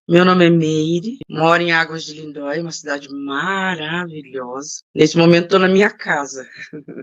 Meu nome é Meire, moro em Águas de Lindóia, uma cidade maravilhosa. Nesse momento estou na minha casa.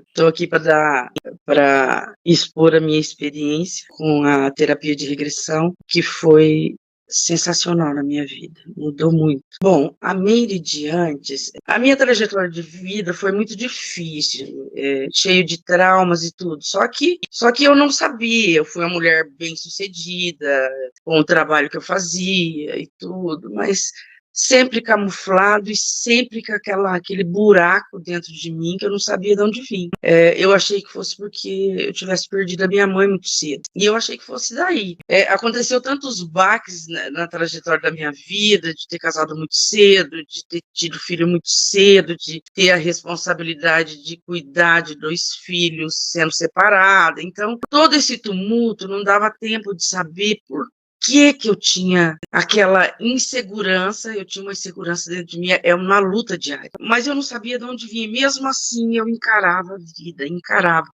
Estou aqui para expor a minha experiência com a terapia de regressão, que foi sensacional na minha vida, mudou muito. Bom, a Meire de antes, a minha trajetória de vida foi muito difícil, cheio de traumas e tudo. Só que eu não sabia, eu fui uma mulher bem-sucedida, com o trabalho que eu fazia e tudo, mas sempre camuflado e sempre com aquele buraco dentro de mim que eu não sabia de onde vinha. Eu achei que fosse porque eu tivesse perdido a minha mãe muito cedo. E eu achei que fosse daí. Aconteceu tantos baques na trajetória da minha vida, de ter casado muito cedo, de ter tido filho muito cedo, de ter a responsabilidade de cuidar de 2 filhos sendo separada. Então, todo esse tumulto não dava tempo de saber por que eu tinha aquela insegurança, eu tinha uma insegurança dentro de mim, é uma luta diária, mas eu não sabia de onde vinha, mesmo assim eu encarava a vida, encarava.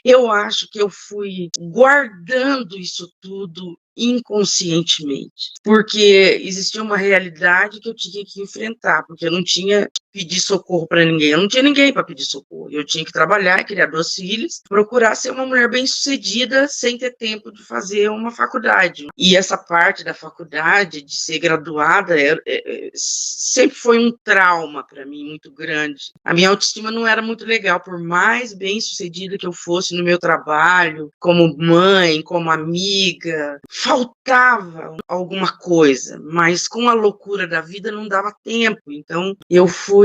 Eu acho que eu fui guardando isso tudo inconscientemente, porque existia uma realidade que eu tinha que enfrentar, porque eu não tinha pedir socorro para ninguém, eu não tinha ninguém para pedir socorro, eu tinha que trabalhar, criar 2 filhos, procurar ser uma mulher bem-sucedida sem ter tempo de fazer uma faculdade. E essa parte da faculdade, de ser graduada, sempre foi um trauma para mim muito grande. A minha autoestima não era muito legal, por mais bem-sucedida que eu fosse no meu trabalho, como mãe, como amiga, faltava alguma coisa, mas com a loucura da vida não dava tempo, então eu fui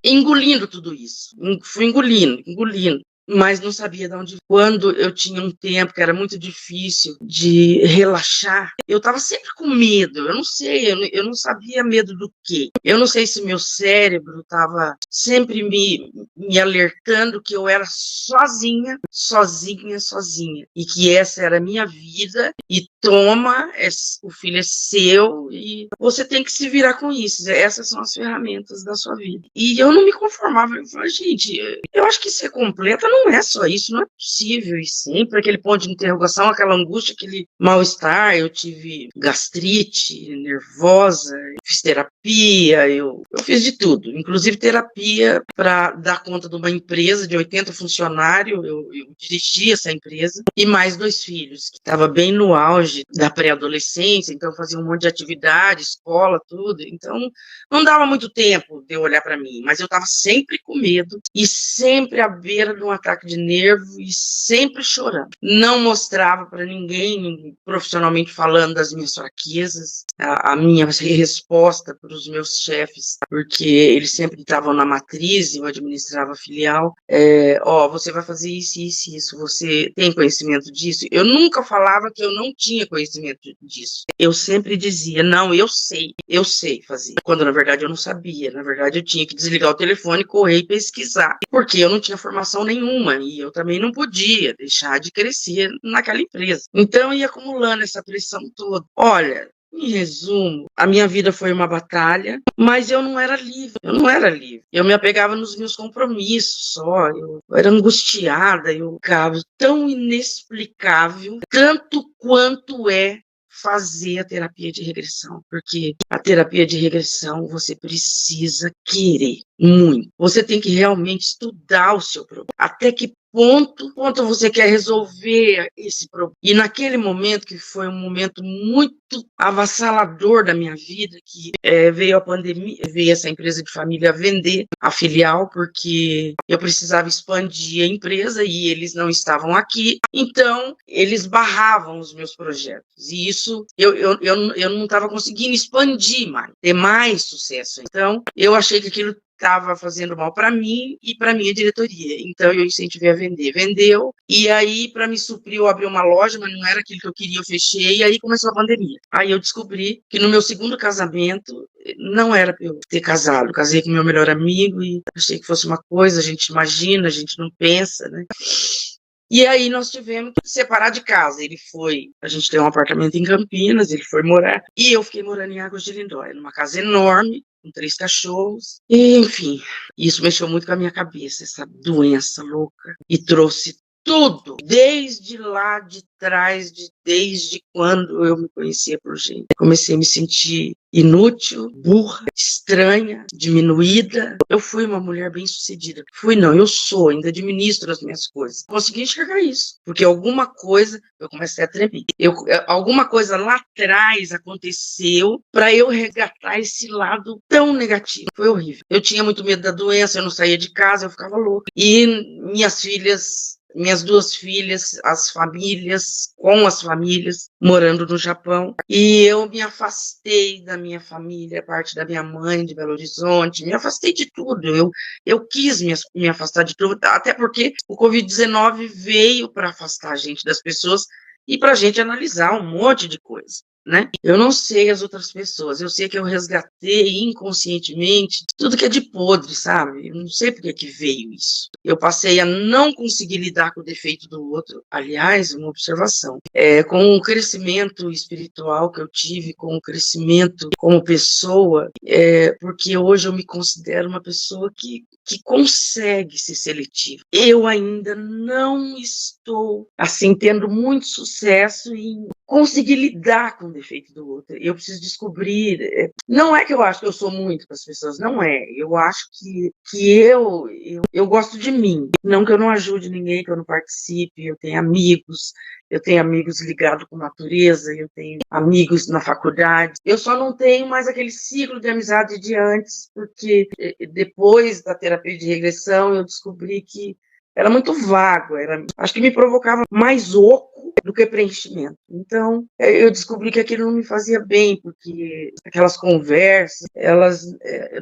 engolindo tudo isso, fui engolindo, mas não sabia de onde. Quando eu tinha um tempo que era muito difícil de relaxar, eu estava sempre com medo, eu não sei, eu não sabia medo do quê. Eu não sei se meu cérebro estava sempre me alertando que eu era sozinha, sozinha, sozinha, e que essa era a minha vida, e toma, o filho é seu, e você tem que se virar com isso, essas são as ferramentas da sua vida. E eu não me conformava, eu falava, gente, eu acho que ser completa não é só isso, não é possível, e sempre aquele ponto de interrogação, aquela angústia, aquele mal-estar. Eu tive gastrite, nervosa, fiz terapia, eu fiz de tudo, inclusive terapia para dar conta de uma empresa de 80 funcionários, eu dirigi essa empresa, e mais 2 filhos, que estava bem no auge da pré-adolescência, então fazia um monte de atividade, escola, tudo, então não dava muito tempo de eu olhar para mim, mas eu estava sempre com medo e sempre à beira de um ataque de nervo e sempre chorando. Não mostrava para ninguém, profissionalmente falando, das minhas fraquezas, a minha resposta para os meus chefes, porque eles sempre estavam na matriz, eu administrava a filial. Você vai fazer isso, isso, isso, você tem conhecimento disso? Eu nunca falava que eu não tinha conhecimento disso. Eu sempre dizia, não, eu sei fazer. Quando na verdade eu não sabia, na verdade eu tinha que desligar o telefone, correr e pesquisar, porque eu não tinha formação nenhuma e eu também não podia deixar de crescer naquela empresa. Então eu ia acumulando essa pressão toda. Olha, em resumo, a minha vida foi uma batalha, mas eu não era livre, Eu me apegava nos meus compromissos só, eu era angustiada, eu ficava tão inexplicável, tanto quanto fazer a terapia de regressão, porque a terapia de regressão você precisa querer muito. Você tem que realmente estudar o seu problema. Até que ponto você quer resolver esse problema. E naquele momento, que foi um momento muito avassalador da minha vida, que veio a pandemia, veio essa empresa de família vender a filial, porque eu precisava expandir a empresa e eles não estavam aqui, então eles barravam os meus projetos. E isso, eu não estava conseguindo expandir mais, ter mais sucesso. Então, eu achei que aquilo estava fazendo mal para mim e para minha diretoria. Então, eu incentivei a vender. Vendeu, e aí, para me suprir, eu abri uma loja, mas não era aquilo que eu queria, eu fechei, e aí começou a pandemia. Aí eu descobri que no meu segundo casamento, não era para eu ter casado. Casei com meu melhor amigo e achei que fosse uma coisa, a gente imagina, a gente não pensa, né? E aí nós tivemos que separar de casa. A gente tem um apartamento em Campinas, ele foi morar, e eu fiquei morando em Águas de Lindóia, numa casa enorme, com 3 cachorros, e, enfim, isso mexeu muito com a minha cabeça, essa doença louca, e trouxe tudo, desde lá de trás, desde quando eu me conhecia por gente. Comecei a me sentir inútil, burra, estranha, diminuída. Eu fui uma mulher bem-sucedida. Fui não, eu sou, ainda administro as minhas coisas. Consegui enxergar isso, porque alguma coisa, eu comecei a tremer. Alguma coisa lá atrás aconteceu para eu resgatar esse lado tão negativo. Foi horrível. Eu tinha muito medo da doença, eu não saía de casa, eu ficava louca. E minhas 2 filhas, com as famílias, morando no Japão. E eu me afastei da minha família, parte da minha mãe de Belo Horizonte, me afastei de tudo. Eu quis me afastar de tudo, até porque o Covid-19 veio para afastar a gente das pessoas e para a gente analisar um monte de coisa. Né? Eu não sei as outras pessoas, eu sei que eu resgatei inconscientemente tudo que é de podre, sabe? Eu não sei por que veio isso. Eu passei a não conseguir lidar com o defeito do outro. Aliás, uma observação, com o crescimento espiritual que eu tive, com o crescimento como pessoa, porque hoje eu me considero uma pessoa que consegue ser seletiva. Eu ainda não estou, assim, tendo muito sucesso em conseguir lidar com o defeito do outro. Eu preciso descobrir. Não é que eu acho que eu sou muito para as pessoas, não é. Eu acho que eu gosto de mim. Não que eu não ajude ninguém, que eu não participe. Eu tenho amigos ligados com natureza, eu tenho amigos na faculdade. Eu só não tenho mais aquele ciclo de amizade de antes, porque depois da terapia de regressão eu descobri que era muito vago, acho que me provocava mais oco do que preenchimento. Então, eu descobri que aquilo não me fazia bem, porque aquelas conversas, elas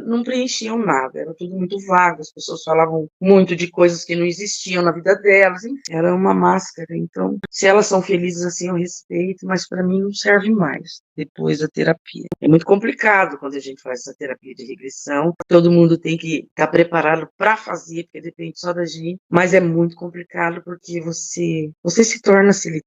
não preenchiam nada, era tudo muito vago, as pessoas falavam muito de coisas que não existiam na vida delas, enfim, era uma máscara. Então, se elas são felizes assim, eu respeito, mas para mim não serve mais depois da terapia. É muito complicado quando a gente faz essa terapia de regressão, todo mundo tem que estar preparado para fazer, porque depende só da gente, mas é muito complicado porque você se torna seletivo,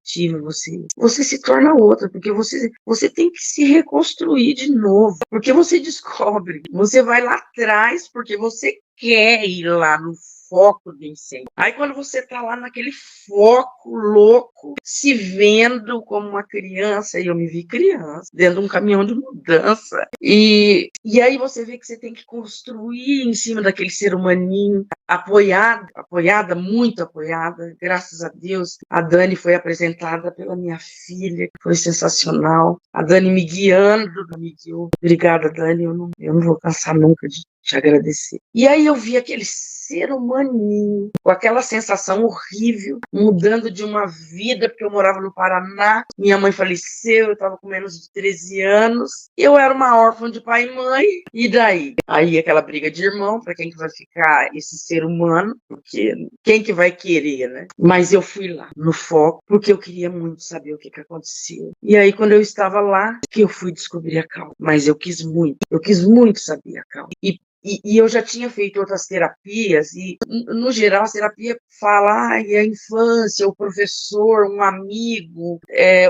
você se torna outra, porque você tem que se reconstruir de novo, porque você descobre, você vai lá atrás porque você quer ir lá no foco do incêndio. Aí quando você tá lá naquele foco louco, se vendo como uma criança, e eu me vi criança, dentro de um caminhão de mudança, e aí você vê que você tem que construir em cima daquele ser humaninho, apoiada, muito apoiada, graças a Deus. A Dani foi apresentada pela minha filha, que foi sensacional. A Dani me guiando, me guiou. Obrigada, Dani, eu não vou cansar nunca de te agradecer. E aí eu vi aquele ser humaninho, com aquela sensação horrível, mudando de uma vida, porque eu morava no Paraná, minha mãe faleceu, eu estava com menos de 13 anos, eu era uma órfã de pai e mãe, e daí? Aí aquela briga de irmão, para quem que vai ficar esse ser humano, porque quem que vai querer, né? Mas eu fui lá, no foco, porque eu queria muito saber o que aconteceu. E aí, quando eu estava lá, que eu fui descobrir a causa. Mas eu quis muito saber a causa. E eu já tinha feito outras terapias, e, no geral, a terapia fala, a infância, o professor, um amigo,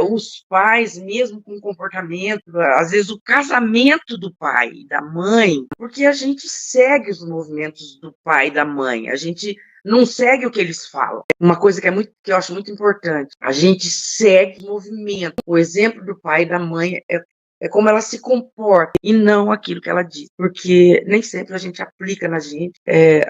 os pais, mesmo com comportamento, às vezes o casamento do pai e da mãe, porque a gente segue os movimentos do pai e da mãe, a gente não segue o que eles falam. Uma coisa que eu acho muito importante, a gente segue o movimento. O exemplo do pai e da mãe é como ela se comporta e não aquilo que ela diz, porque nem sempre a gente aplica na gente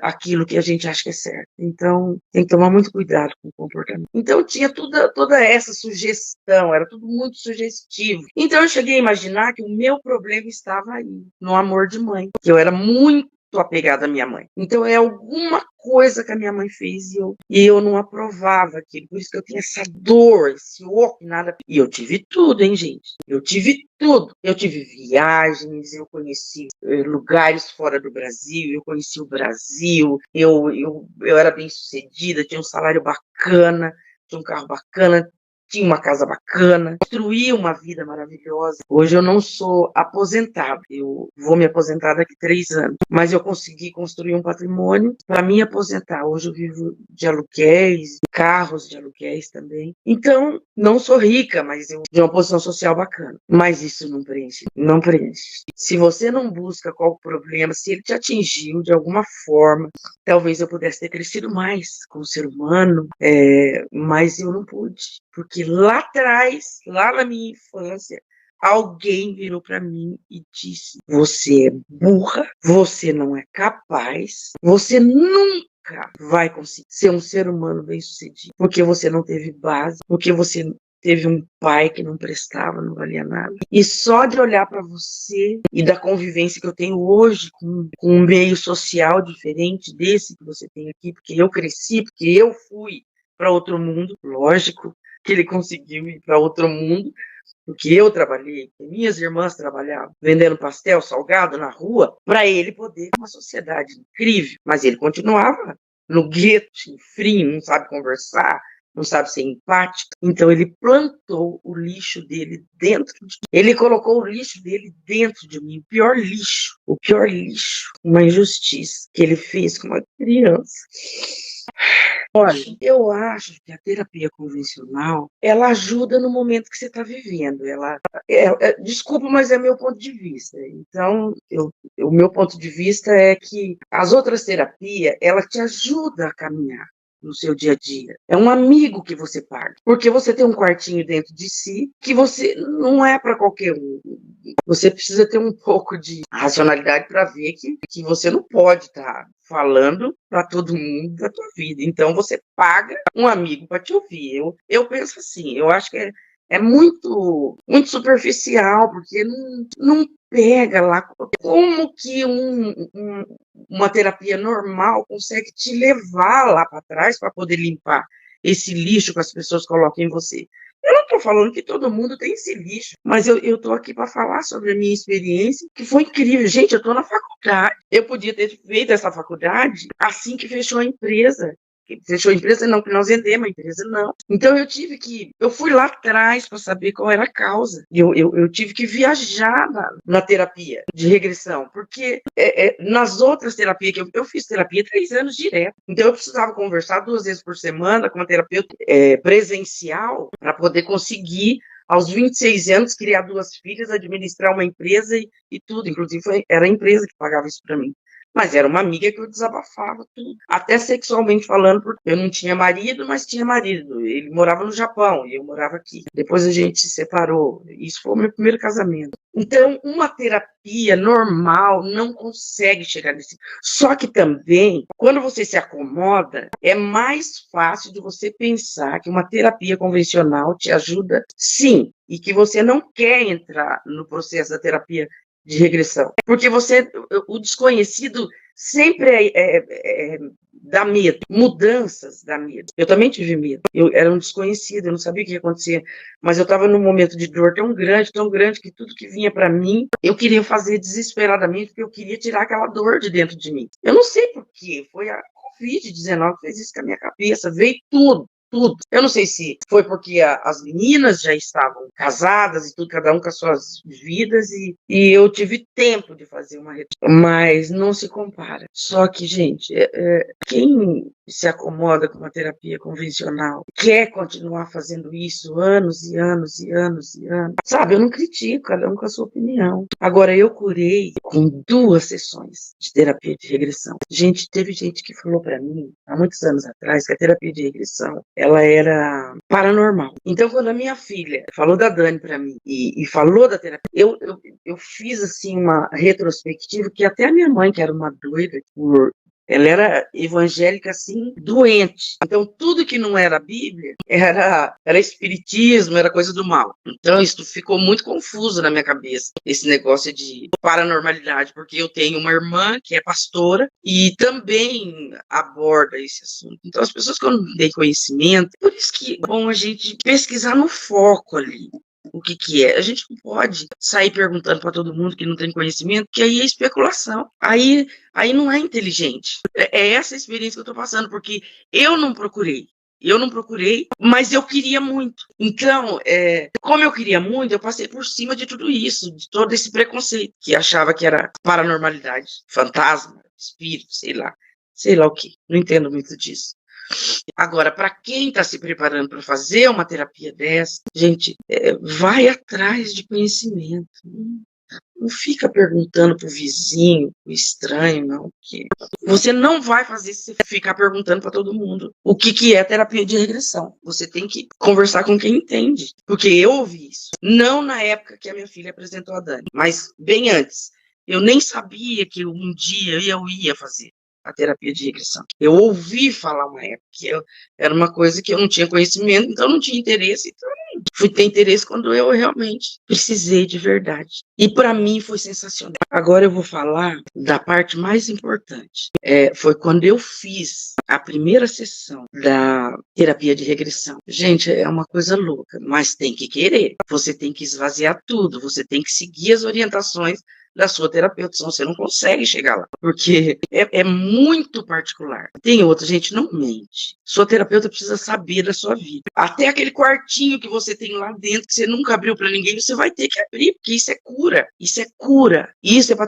aquilo que a gente acha que é certo. Então, tem que tomar muito cuidado com o comportamento. Então, tinha toda essa sugestão, era tudo muito sugestivo. Então, eu cheguei a imaginar que o meu problema estava aí, no amor de mãe, que eu era muito apegada à minha mãe. Então, é alguma coisa que a minha mãe fez e eu não aprovava aquilo. Por isso que eu tinha essa dor, esse oco, nada. E eu tive tudo, hein, gente? Eu tive tudo. Eu tive viagens, eu conheci lugares fora do Brasil, eu conheci o Brasil, eu era bem-sucedida, tinha um salário bacana, tinha um carro bacana, tinha uma casa bacana, construí uma vida maravilhosa. Hoje eu não sou aposentada, eu vou me aposentar daqui 3 anos, mas eu consegui construir um patrimônio para me aposentar. Hoje eu vivo de aluguéis, carros de aluguéis também. Então, não sou rica, mas eu de uma posição social bacana. Mas isso não preenche, não preenche. Se você não busca qual o problema, se ele te atingiu de alguma forma, talvez eu pudesse ter crescido mais como ser humano, mas eu não pude. Porque lá atrás, lá na minha infância, alguém virou para mim e disse: você é burra, você não é capaz, você nunca vai conseguir ser um ser humano bem-sucedido, porque você não teve base, porque você teve um pai que não prestava, não valia nada. E só de olhar para você e da convivência que eu tenho hoje com um meio social diferente desse que você tem aqui, porque eu cresci, porque eu fui para outro mundo, lógico que ele conseguiu ir para outro mundo, porque eu trabalhei, minhas irmãs trabalhavam vendendo pastel, salgado na rua, para ele poder ter uma sociedade incrível. Mas ele continuava no gueto, frio, não sabe conversar, não sabe ser empático. Então ele plantou o lixo dele dentro de mim. Ele colocou o lixo dele dentro de mim. O pior lixo, uma injustiça que ele fez com uma criança. Olha, eu acho que a terapia convencional, ela ajuda no momento que você está vivendo. Desculpa, mas é meu ponto de vista. Então, o meu ponto de vista é que as outras terapias, ela te ajuda a caminhar no seu dia a dia. É um amigo que você paga, porque você tem um quartinho dentro de si que você não é para qualquer um. Você precisa ter um pouco de racionalidade para ver que você não pode estar falando para todo mundo da tua vida. Então, você paga um amigo para te ouvir. Eu penso assim, eu acho que é muito, muito superficial, porque não pega lá como que uma terapia normal consegue te levar lá para trás para poder limpar esse lixo que as pessoas colocam em você. Eu não estou falando que todo mundo tem esse lixo, mas eu estou aqui para falar sobre a minha experiência, que foi incrível. Gente, eu estou na faculdade. Eu podia ter feito essa faculdade assim que fechou a empresa. Fechou a empresa, não, que nós vendemos a empresa, não. Então eu fui lá atrás para saber qual era a causa. Eu tive que viajar na terapia de regressão, porque nas outras terapias que eu fiz terapia 3 anos direto. Então eu precisava conversar 2 vezes por semana com uma terapeuta presencial para poder conseguir, aos 26 anos, criar 2 filhas, administrar uma empresa e tudo. Inclusive, era a empresa que pagava isso para mim. Mas era uma amiga que eu desabafava tudo. Até sexualmente falando, porque eu não tinha marido, mas tinha marido. Ele morava no Japão e eu morava aqui. Depois a gente se separou. Isso foi o meu primeiro casamento. Então, uma terapia normal não consegue chegar nesse. Só que também, quando você se acomoda, é mais fácil de você pensar que uma terapia convencional te ajuda, sim, e que você não quer entrar no processo da terapia de regressão. Porque o desconhecido sempre dá medo, mudanças dá medo. Eu também tive medo. Eu era um desconhecido, eu não sabia o que ia acontecer, mas eu estava num momento de dor tão grande, que tudo que vinha para mim, eu queria fazer desesperadamente, porque eu queria tirar aquela dor de dentro de mim. Eu não sei por quê, foi a Covid-19 que fez isso com a minha cabeça, veio tudo. Eu não sei se foi porque as meninas já estavam casadas e tudo, cada um com as suas vidas, e eu tive tempo de fazer uma mas não se compara. Só que, gente, quem se acomoda com uma terapia convencional quer continuar fazendo isso anos e anos e anos e anos. Sabe, eu não critico, cada um com a sua opinião. Agora, eu curei com 2 sessões de terapia de regressão. Gente, teve gente que falou para mim, há muitos anos atrás, que a terapia de regressão ela era paranormal. Então, quando a minha filha falou da Dani para mim e falou da terapia, eu fiz assim uma retrospectiva que até a minha mãe, que era uma doida, ela era evangélica, assim, doente. Então, tudo que não era Bíblia era espiritismo, era coisa do mal. Então, isso ficou muito confuso na minha cabeça, esse negócio de paranormalidade, porque eu tenho uma irmã que é pastora e também aborda esse assunto. Então, as pessoas que não têm conhecimento, por isso que é bom a gente pesquisar no foco ali. O que é? A gente não pode sair perguntando para todo mundo que não tem conhecimento, que aí é especulação. Aí não é inteligente. É essa a experiência que eu estou passando, porque eu não procurei, mas eu queria muito. Então, como eu queria muito, eu passei por cima de tudo isso, de todo esse preconceito, que achava que era paranormalidade, fantasma, espírito, sei lá o que. Não entendo muito disso. Agora, para quem está se preparando para fazer uma terapia dessa, gente, vai atrás de conhecimento. Não fica perguntando pro vizinho, pro estranho, não. Que você não vai fazer se você ficar perguntando para todo mundo o que é terapia de regressão. Você tem que conversar com quem entende. Porque eu ouvi isso. Não na época que a minha filha apresentou a Dani, mas bem antes. Eu nem sabia que um dia eu ia fazer a terapia de regressão. Eu ouvi falar uma época que era uma coisa que eu não tinha conhecimento, então não tinha interesse. Então fui ter interesse quando eu realmente precisei de verdade. E para mim foi sensacional. Agora eu vou falar da parte mais importante. Foi quando eu fiz a primeira sessão da terapia de regressão. Gente, é uma coisa louca, mas tem que querer. Você tem que esvaziar tudo, você tem que seguir as orientações da sua terapeuta, senão você não consegue chegar lá, porque é muito particular. Tem outra, gente, não mente. Sua terapeuta precisa saber da sua vida. Até aquele quartinho que você tem lá dentro, que você nunca abriu para ninguém, você vai ter que abrir, porque isso é cura. Isso é cura. Isso é para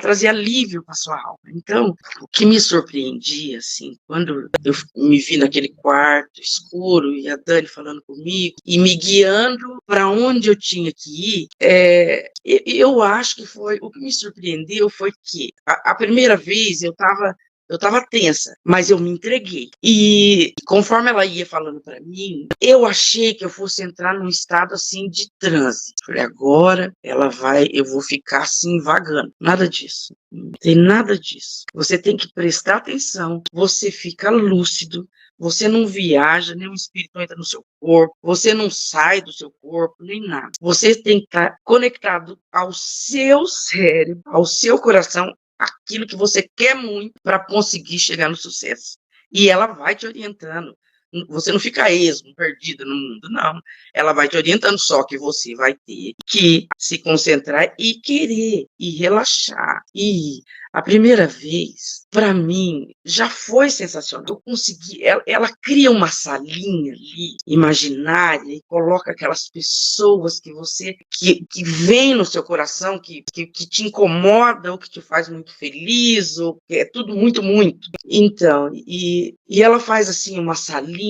trazer alívio para sua alma. Então, o que me surpreendia, assim, quando eu me vi naquele quarto escuro e a Dani falando comigo e me guiando para onde eu tinha que ir, eu acho que o que me surpreendeu foi que a primeira vez eu estava tensa, mas eu me entreguei. E conforme ela ia falando para mim, eu achei que eu fosse entrar num estado assim de transe. Falei, agora eu vou ficar assim vagando. Nada disso. Não tem nada disso. Você tem que prestar atenção, você fica lúcido, você não viaja, nenhum espírito entra no seu corpo, você não sai do seu corpo, nem nada. Você tem que estar conectado ao seu cérebro, ao seu coração, aquilo que você quer muito para conseguir chegar no sucesso. E ela vai te orientando. Você não fica esmo, perdido no mundo, não. Ela vai te orientando, só que você vai ter que se concentrar e querer, e relaxar. E a primeira vez, para mim, já foi sensacional. Eu consegui, ela cria uma salinha ali, imaginária, e coloca aquelas pessoas que vem no seu coração, que te incomoda, ou que te faz muito feliz, ou que é tudo muito, muito. Então, e ela faz assim uma salinha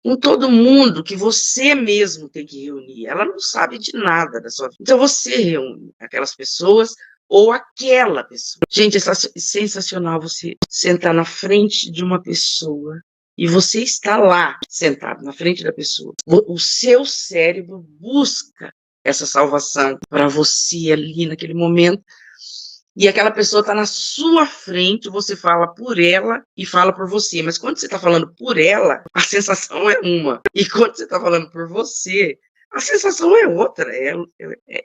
com todo mundo que você mesmo tem que reunir. Ela não sabe de nada da sua vida. Então você reúne aquelas pessoas ou aquela pessoa. Gente, é sensacional você sentar na frente de uma pessoa e você está lá, sentado na frente da pessoa. O seu cérebro busca essa salvação para você ali naquele momento. E aquela pessoa está na sua frente, você fala por ela e fala por você. Mas quando você está falando por ela, a sensação é uma. E quando você está falando por você, a sensação é outra.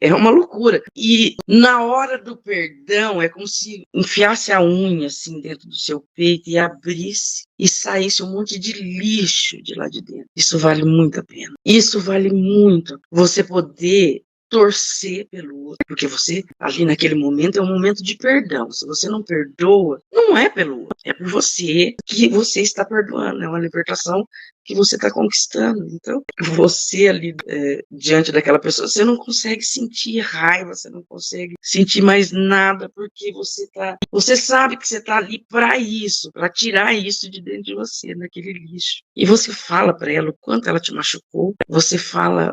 É uma loucura. E na hora do perdão, é como se enfiasse a unha assim dentro do seu peito e abrisse e saísse um monte de lixo de lá de dentro. Isso vale muito a pena. Isso vale muito. Você poder torcer pelo outro, porque você, ali naquele momento, é um momento de perdão. Se você não perdoa, não é pelo outro, é por você que você está perdoando, é uma libertação que você está conquistando. Então, você ali, diante daquela pessoa, você não consegue sentir raiva, você não consegue sentir mais nada, porque você sabe que você está ali para isso, para tirar isso de dentro de você, naquele lixo. E você fala para ela o quanto ela te machucou, você fala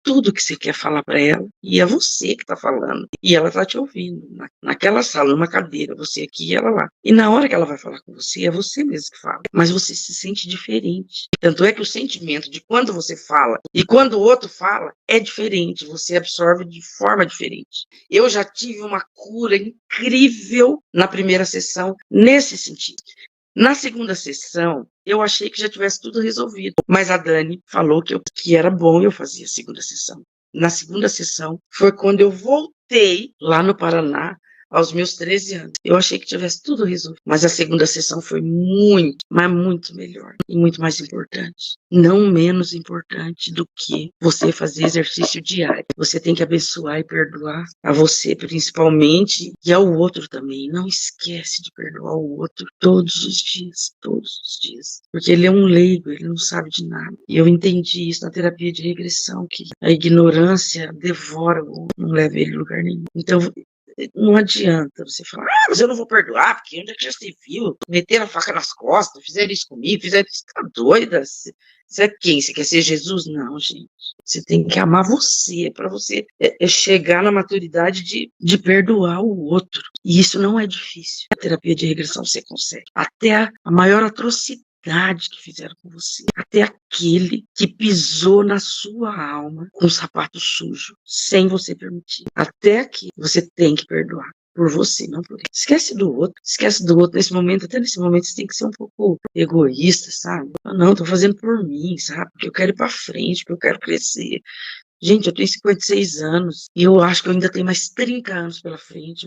tudo que você quer falar para ela, e é você que está falando, e ela está te ouvindo, naquela sala, numa cadeira, você aqui e ela lá. E na hora que ela vai falar com você, é você mesmo que fala, mas você se sente diferente. Tanto é que o sentimento de quando você fala e quando o outro fala é diferente, você absorve de forma diferente. Eu já tive uma cura incrível na primeira sessão, nesse sentido. Na segunda sessão, eu achei que já tivesse tudo resolvido, mas a Dani falou que era bom eu fazer a segunda sessão. Na segunda sessão, foi quando eu voltei lá no Paraná, aos meus 13 anos. Eu achei que tivesse tudo resolvido, mas a segunda sessão foi muito, mas muito melhor e muito mais importante. Não menos importante do que você fazer exercício diário. Você tem que abençoar e perdoar a você, principalmente, e ao outro também. Não esquece de perdoar o outro todos os dias, porque ele é um leigo, ele não sabe de nada. E eu entendi isso na terapia de regressão, que a ignorância devora o outro, não leva ele a lugar nenhum. Então, não adianta você falar, mas eu não vou perdoar, porque onde é que já se viu? Meteram a faca nas costas, fizeram isso comigo, fizeram isso, tá doida? Você é quem? Você quer ser Jesus? Não, gente. Você tem que amar você, para você chegar na maturidade de perdoar o outro. E isso não é difícil. A terapia de regressão você consegue. Até a maior atrocidade que fizeram com você, até aquele que pisou na sua alma com um sapato sujo, sem você permitir. Até aqui você tem que perdoar. Por você, não por ele. Esquece do outro. Esquece do outro nesse momento. Até nesse momento você tem que ser um pouco egoísta, sabe? Não, tô fazendo por mim, sabe? Porque eu quero ir pra frente, porque eu quero crescer. Gente, eu tenho 56 anos e eu acho que eu ainda tenho mais 30 anos pela frente.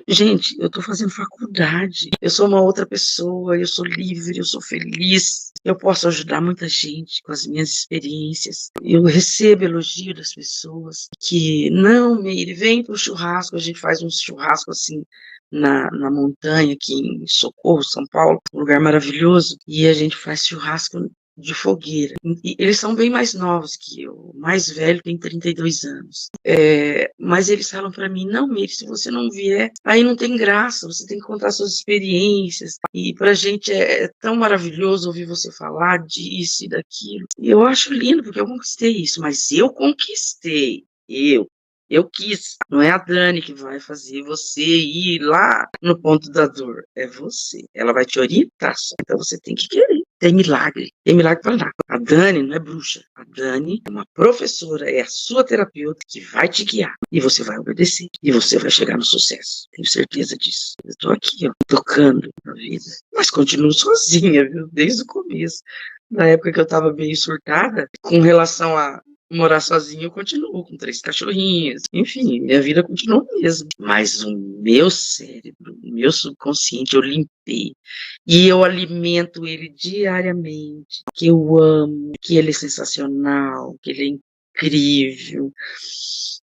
Gente, eu tô fazendo faculdade. Eu sou uma outra pessoa, eu sou livre, eu sou feliz. Eu posso ajudar muita gente com as minhas experiências. Eu recebo elogio das pessoas que, não, Meire, vem pro churrasco. A gente faz um churrasco assim na montanha, aqui em Socorro, São Paulo, um lugar maravilhoso. E a gente faz churrasco de fogueira. E eles são bem mais novos que eu. O mais velho tem 32 anos. Mas eles falam para mim, não, Meire, se você não vier, aí não tem graça, você tem que contar suas experiências. E pra gente é tão maravilhoso ouvir você falar disso e daquilo. E eu acho lindo, porque eu conquistei isso, mas eu conquistei. Eu quis. Não é a Dani que vai fazer você ir lá no ponto da dor. É você. Ela vai te orientar só. Então você tem que querer. Tem milagre para lá. A Dani não é bruxa. A Dani é uma professora, é a sua terapeuta que vai te guiar. E você vai obedecer. E você vai chegar no sucesso. Tenho certeza disso. Eu tô aqui, ó, tocando na vida. Mas continuo sozinha, viu? Desde o começo. Na época que eu tava meio surtada, com relação a morar sozinho, eu continuo com 3 cachorrinhos. Enfim, minha vida continua mesmo. Mas o meu cérebro, o meu subconsciente, eu limpei. E eu alimento ele diariamente. Que eu amo, que ele é sensacional, que ele é incrível.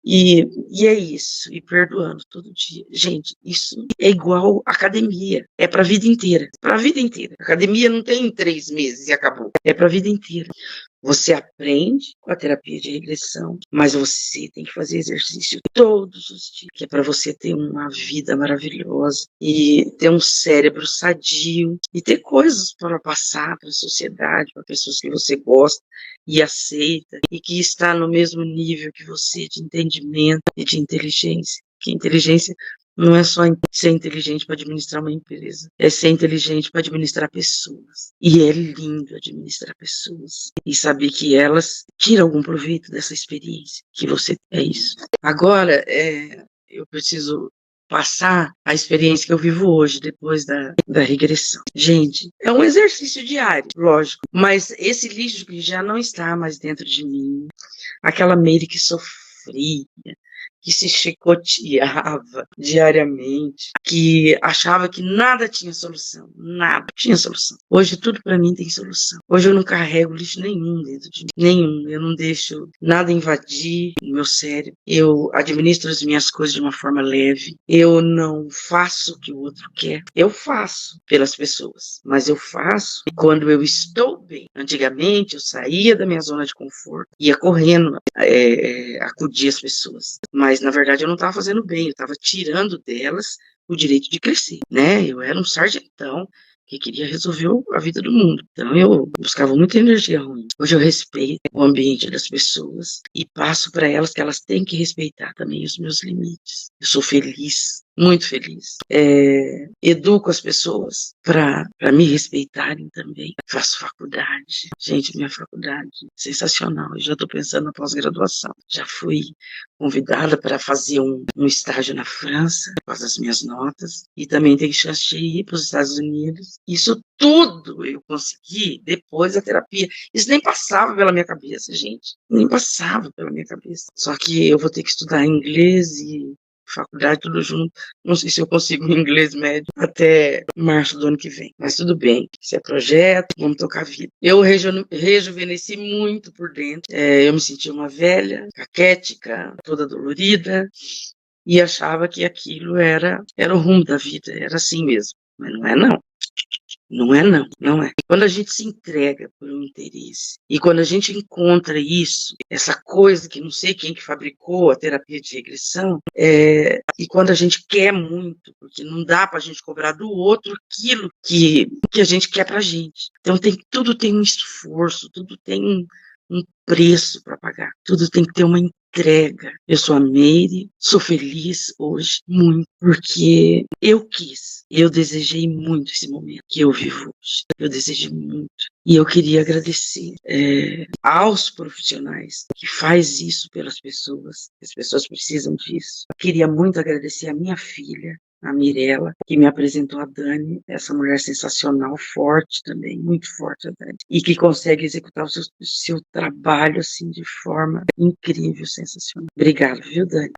E é isso. E perdoando todo dia. Gente, isso é igual academia. É para a vida inteira. Para a vida inteira. Academia não tem 3 meses e acabou. É para a vida inteira. Você aprende com a terapia de regressão, mas você tem que fazer exercício todos os dias, que é para você ter uma vida maravilhosa e ter um cérebro sadio e ter coisas para passar para a sociedade, para pessoas que você gosta e aceita e que está no mesmo nível que você de entendimento e de inteligência. Que inteligência não é só ser inteligente para administrar uma empresa, é ser inteligente para administrar pessoas. E é lindo administrar pessoas e saber que elas tiram algum proveito dessa experiência, que você é isso. Agora, eu preciso passar a experiência que eu vivo hoje, depois da regressão. Gente, é um exercício diário, lógico, mas esse lixo que já não está mais dentro de mim, aquela Meire que sofria, que se chicoteava diariamente, que achava que nada tinha solução, nada tinha solução. Hoje tudo para mim tem solução. Hoje eu não carrego lixo nenhum dentro de mim, nenhum. Eu não deixo nada invadir o meu cérebro. Eu administro as minhas coisas de uma forma leve. Eu não faço o que o outro quer. Eu faço pelas pessoas, mas eu faço quando eu estou bem. Antigamente eu saía da minha zona de conforto, ia correndo, acudir as pessoas. Mas, na verdade, eu não estava fazendo bem, eu estava tirando delas o direito de crescer, né? Eu era um sargentão que queria resolver a vida do mundo. Então, eu buscava muita energia ruim. Hoje eu respeito o ambiente das pessoas e passo para elas que elas têm que respeitar também os meus limites. Eu sou feliz, muito feliz. Educo as pessoas para me respeitarem também. Faço faculdade. Gente, minha faculdade, sensacional. Eu já estou pensando na pós-graduação. Já fui convidada para fazer um estágio na França, por causa das minhas notas, e também tenho chance de ir para os Estados Unidos. Isso tudo eu consegui depois da terapia. Isso nem passava pela minha cabeça, gente. Nem passava pela minha cabeça. Só que eu vou ter que estudar inglês e faculdade, tudo junto. Não sei se eu consigo inglês médio até março do ano que vem. Mas tudo bem. Isso é projeto, vamos tocar a vida. Eu rejuvenesci muito por dentro. Eu me senti uma velha, caquética, toda dolorida, e achava que aquilo era o rumo da vida. Era assim mesmo. Mas não é, não. Não é não, não é. Quando a gente se entrega por um interesse e quando a gente encontra isso, essa coisa que não sei quem que fabricou a terapia de regressão, e quando a gente quer muito, porque não dá para a gente cobrar do outro aquilo que a gente quer para a gente. Então tudo tem um esforço, tudo tem um preço para pagar, tudo tem que ter uma entrega. Eu sou a Meire, sou feliz hoje, muito, porque eu quis, eu desejei muito esse momento que eu vivo hoje. Eu desejei muito. E eu queria agradecer aos profissionais que faz isso pelas pessoas. As pessoas precisam disso. Eu queria muito agradecer a minha filha, a Mirella, que me apresentou a Dani, essa mulher sensacional, forte também, muito forte a Dani, e que consegue executar o seu trabalho assim de forma incrível, sensacional. Obrigada, viu, Dani?